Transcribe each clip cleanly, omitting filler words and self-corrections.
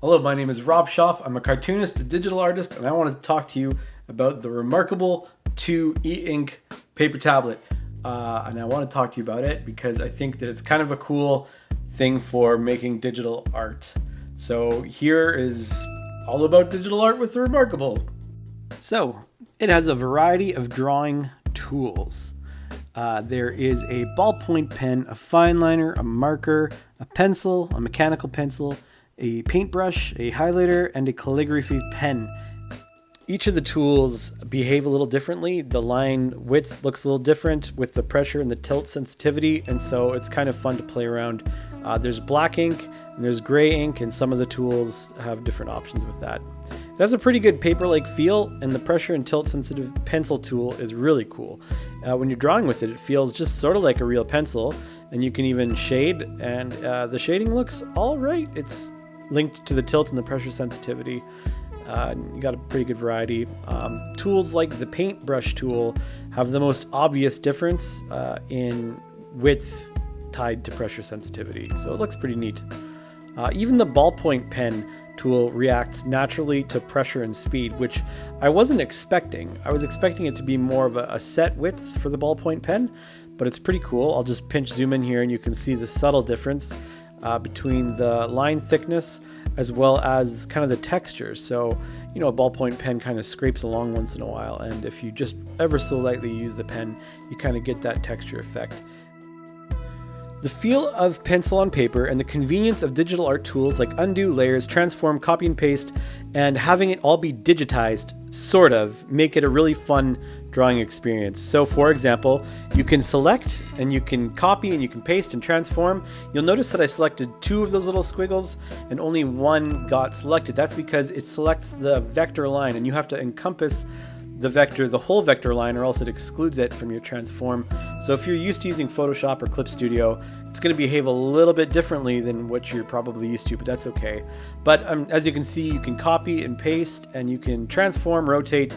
Hello, my name is Rob Schaff. I'm a cartoonist, a digital artist, and I want to talk to you about the ReMarkable2 e-ink paper tablet. And I want to talk to you about it because I think that it's kind of a cool thing for making digital art. So here is all about digital art with the ReMarkable. So it has a variety of drawing tools. There is a ballpoint pen, a fine liner, a marker, a pencil, a mechanical pencil, a paintbrush, a highlighter, and a calligraphy pen. Each of the tools behave a little differently. The line width looks a little different with the pressure and the tilt sensitivity, and so it's kind of fun to play around. There's black ink and there's gray ink, and some of the tools have different options with that. It has a pretty good paper-like feel, and the pressure and tilt sensitive pencil tool is really cool. When you're drawing with it, it feels just sort of like a real pencil, and you can even shade, and the shading looks all right. It's linked to the tilt and the pressure sensitivity. You got a pretty good variety. Tools like the paintbrush tool have the most obvious difference in width tied to pressure sensitivity, so it looks pretty neat. Even the ballpoint pen tool reacts naturally to pressure and speed, which I wasn't expecting. I was expecting it to be more of a set width for the ballpoint pen, but it's pretty cool. I'll just pinch zoom in here and you can see the subtle difference between the line thickness as well as kind of the texture. So, you know, a ballpoint pen kind of scrapes along once in a while, and if you just ever so lightly use the pen, you kind of get that texture effect. The feel of pencil on paper and the convenience of digital art tools like undo, layers, transform, copy and paste, and having it all be digitized, sort of, make it a really fun drawing experience. So for example, you can select and you can copy and you can paste and transform. You'll notice that I selected two of those little squiggles and only one got selected. That's because it selects the vector line, and you have to encompass the vector, the whole vector line, or else it excludes it from your transform. So if you're used to using Photoshop or Clip Studio, it's going to behave a little bit differently than what you're probably used to, but that's okay. But as you can see, you can copy and paste, and you can transform, rotate,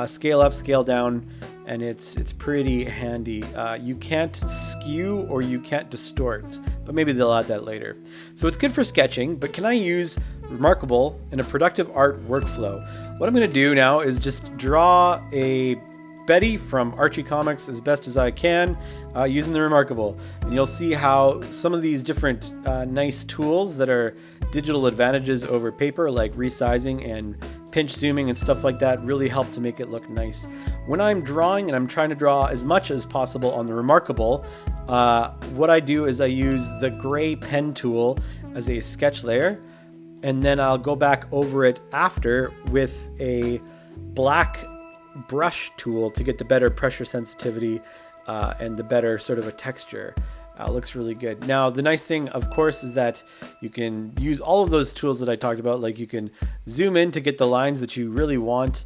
scale up, scale down, and it's pretty handy. You can't skew or you can't distort, but maybe they'll add that later. So it's good for sketching, but can I use ReMarkable in a productive art workflow? What I'm going to do now is just draw a Betty from Archie Comics as best as I can using the ReMarkable, and you'll see how some of these different nice tools that are digital advantages over paper, like resizing and pinch zooming and stuff like that, really help to make it look nice. When I'm drawing, and I'm trying to draw as much as possible on the ReMarkable, what I do is I use the gray pen tool as a sketch layer, and then I'll go back over it after with a black brush tool to get the better pressure sensitivity and the better sort of a texture. Looks really good. Now, the nice thing, of course, is that you can use all of those tools that I talked about. Like, you can zoom in to get the lines that you really want.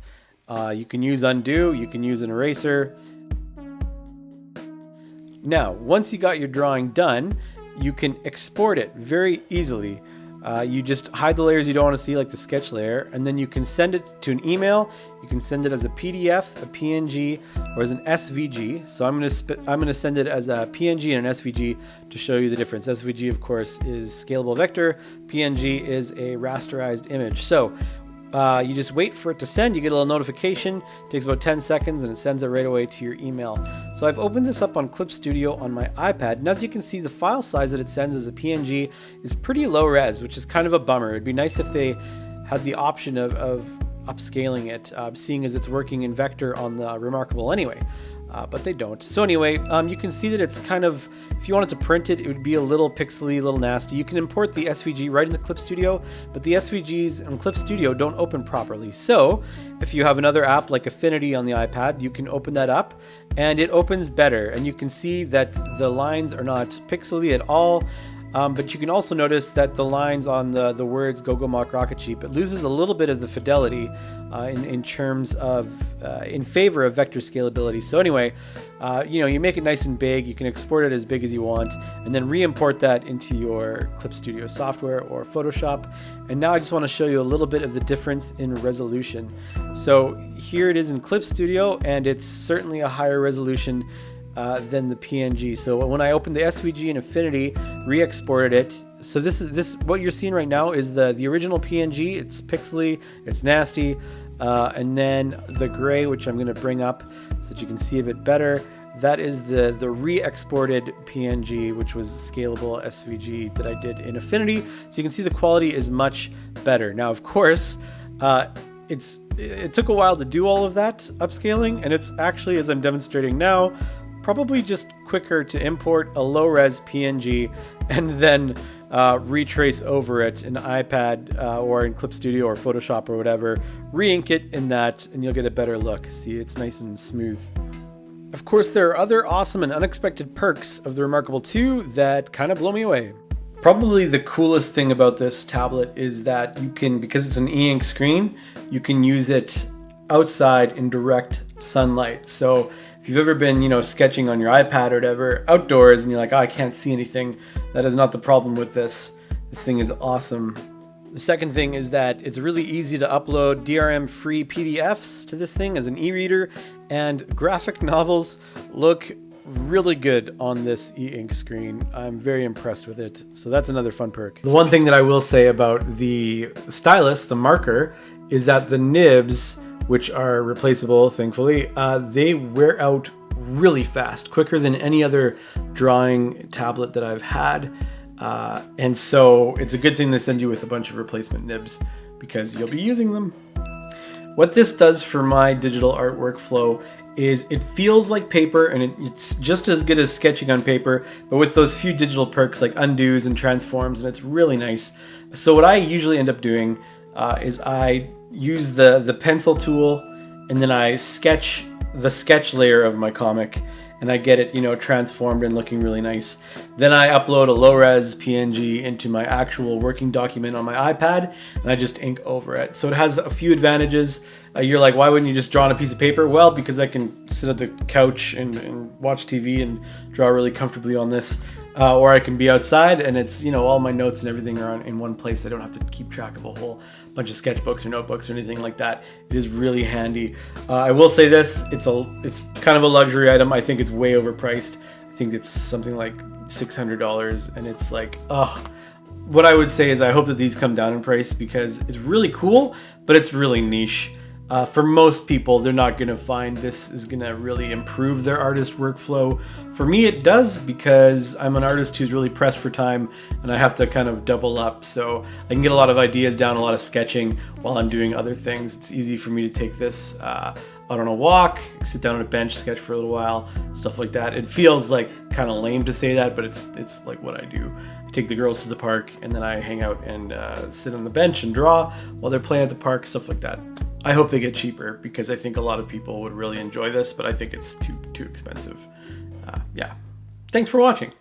You can use undo, you can use an eraser. Now, once you got your drawing done, you can export it very easily. You just hide the layers you don't want to see, like the sketch layer, and then you can send it to an email. You can send it as a PDF, a PNG, or as an SVG. So I'm going to send it as a PNG and an SVG to show you the difference. SVG, of course, is scalable vector. PNG is a rasterized image. So you just wait for it to send. You get a little notification. It takes about 10 seconds, and it sends it right away to your email. So I've opened this up on Clip Studio on my iPad, and as you can see, the file size that it sends as a PNG is pretty low res, which is kind of a bummer. It'd be nice if they had the option of upscaling it, seeing as it's working in vector on the ReMarkable anyway. But they don't. So anyway, you can see that it's kind of, if you wanted to print it, it would be a little pixely, a little nasty. You can import the SVG right into Clip Studio, but the SVGs in Clip Studio don't open properly. So if you have another app like Affinity on the iPad, you can open that up and it opens better. And you can see that the lines are not pixely at all. But you can also notice that the lines on the words "Go Go Mock Rocket Sheep," it loses a little bit of the fidelity in terms of in favor of vector scalability. So anyway, you make it nice and big. You can export it as big as you want, and then re-import that into your Clip Studio software or Photoshop. And now I just want to show you a little bit of the difference in resolution. So here it is in Clip Studio, and it's certainly a higher resolution than the PNG. So when I opened the SVG in Affinity, re-exported it, So this what you're seeing right now is the original PNG. It's pixely, it's nasty, and then the gray, which I'm going to bring up so that you can see a bit better. That is the re-exported PNG, which was scalable SVG that I did in Affinity. So you can see the quality is much better. Now, of course, it took a while to do all of that upscaling, and it's actually, as I'm demonstrating now, probably just quicker to import a low-res PNG and then retrace over it in iPad or in Clip Studio or Photoshop or whatever, re-ink it in that, and you'll get a better look. See, it's nice and smooth. Of course, there are other awesome and unexpected perks of the ReMarkable 2 that kind of blow me away. Probably the coolest thing about this tablet is that you can, because it's an e-ink screen, you can use it outside in direct sunlight. So if you've ever been, sketching on your iPad or whatever, outdoors, and you're like, oh, I can't see anything, that is not the problem with this. This thing is awesome. The second thing is that it's really easy to upload DRM-free PDFs to this thing as an e-reader, and graphic novels look really good on this e-ink screen. I'm very impressed with it. So that's another fun perk. The one thing that I will say about the stylus, the marker, is that the nibs, which are replaceable, thankfully, they wear out really fast, quicker than any other drawing tablet that I've had. And so it's a good thing they send you with a bunch of replacement nibs because you'll be using them. What this does for my digital art workflow is it feels like paper, and it's just as good as sketching on paper, but with those few digital perks like undos and transforms, and it's really nice. So what I usually end up doing is I use the pencil tool, and then I sketch the sketch layer of my comic, and I get it, transformed and looking really nice. Then I upload a low-res PNG into my actual working document on my iPad, and I just ink over it. So it has a few advantages. You're like, why wouldn't you just draw on a piece of paper? Well, because I can sit at the couch and watch TV and draw really comfortably on this. Or I can be outside, and it's, all my notes and everything are in one place. I don't have to keep track of a whole bunch of sketchbooks or notebooks or anything like that. It is really handy. I will say this, it's kind of a luxury item. I think it's way overpriced. I think it's something like $600, and it's like, what I would say is I hope that these come down in price because it's really cool, but it's really niche. For most people, they're not going to find this is going to really improve their artist workflow. For me, it does because I'm an artist who's really pressed for time and I have to kind of double up. So I can get a lot of ideas down, a lot of sketching while I'm doing other things. It's easy for me to take this out on a walk, sit down on a bench, sketch for a little while, stuff like that. It feels like kind of lame to say that, but it's like what I do. I take the girls to the park and then I hang out and sit on the bench and draw while they're playing at the park, stuff like that. I hope they get cheaper because I think a lot of people would really enjoy this, but I think it's too expensive. Yeah. Thanks for watching.